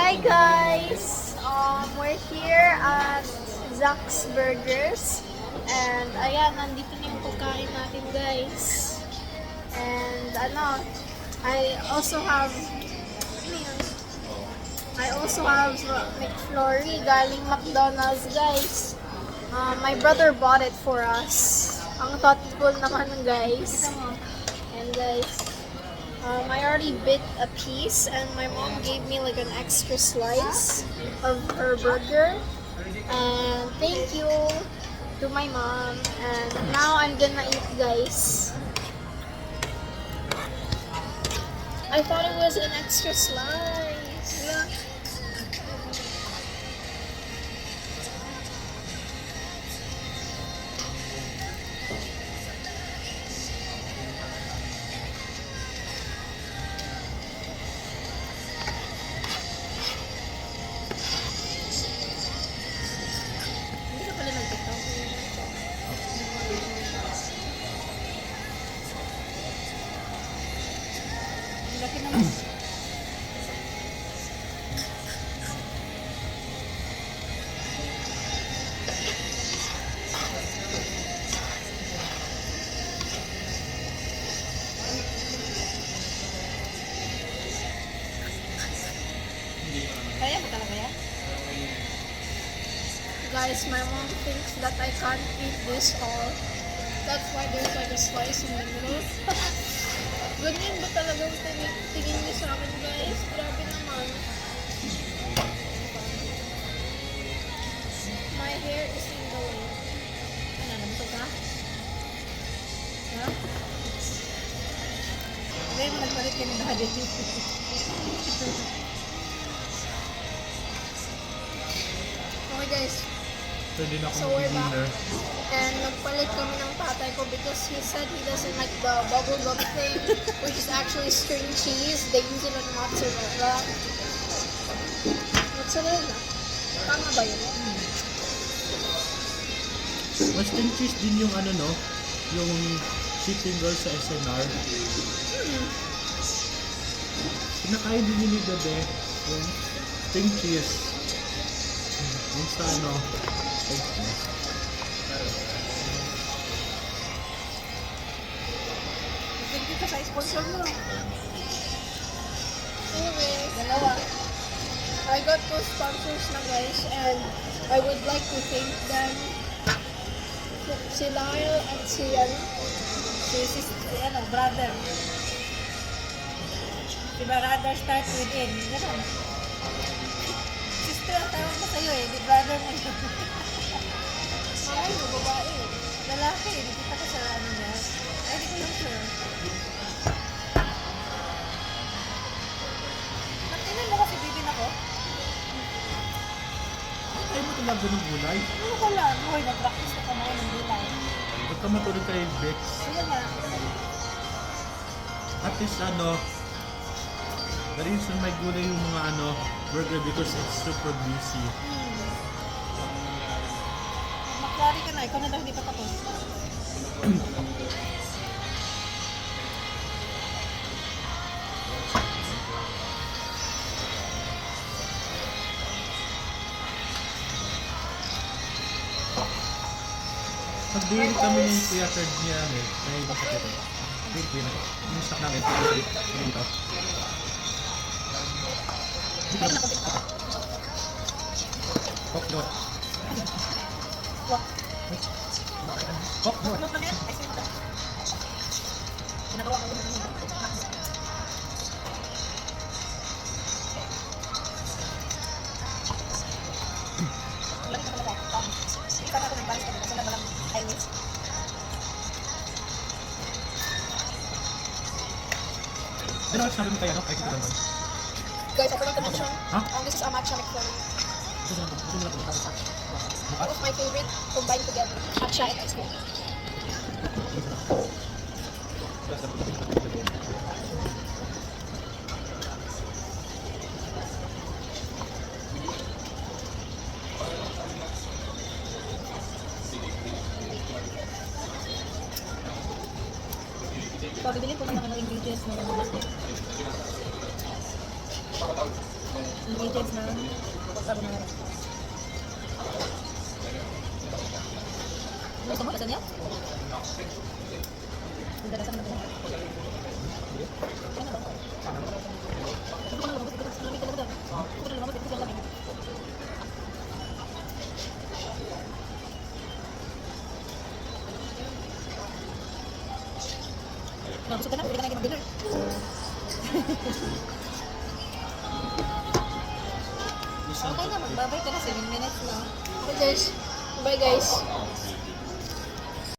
Hi guys! We're here at Zach's Burgers. And ayan, nandito na yung pagkain natin guys. And I also have McFlurry galing McDonald's guys. My brother bought it for us. Ang thoughtful naman guys. And guys, I already bit a piece and my mom gave me like an extra slice of her burger. And thank you to my mom. And now I'm gonna eat guys. I thought it was an extra slice. Laki naman. Kaya mo talaga yan? Guys, my mom thinks that I can't eat this all. That's why there's like a slice in the middle. Ganyan ba talagang tingin niyo sa akin guys? Grabe naman. My hair is in the way. Ano, nabusog ka? Ha? Hindi mo nagpalit ka ng daddy. Okay guys. So we're back. And nagpalit kami ng tatay ko because he said he doesn't like the bubble gum thing, which is actually string cheese. They use it on mozzarella. Mozzarella? Tama ba yun? Mas string cheese din yung ano no? Yung chicken roll sa SNR. Pinakain din ni Bebe yung string cheese. Yung sa ano? Thank you sa sponsor mo. Anyway, dalawa. I got two sponsors na guys and I would like to thank them. Si Lyle at si brother. Si brother start with N. Ganun. Sister ang tawag ko sa'yo eh. Di brother mo yun. Ay, babae. Lalaki. Di kita ko sa ano niya. Ay, di ko lang sure. Natinan mo kasi bibin ako? Ay mo talaga ng gulay. Ano ko lang? Hoy, nag-practice na kami ng gulay. Huwag ka matulog kay Bex. Ayun nga. At least ano, the reason may gulay yung mga ano, burger because it's super busy. Maklari ka na. Ikaw na daw hindi pa tapos. Nag-date kami ni Kuya Third niya eh. May masakit eh. Wait, yung stock namin. Dito. Cock dot. Cock dot. Ginagawa ko na Ano sabi mo kaya no? Ay, kita naman. Guys, I forgot to mention. Huh? This is a matcha McFlurry. Ito na lang. That was my favorite combined together. Matcha and ice cream. So, bibili ko na ng mga ingredients ng mga Ingredients na carbonara. Gusto mo? Lasan niya? Ang dalasan na ba? Ano ba? Ito ko na lumabas. Ito ko na lumabas. Ito ko na lumabas. Busog ka na, pwede ka na mag-dinner. Okay na, magbabay ka na, 7 minutes na. Okay guys. Bye guys.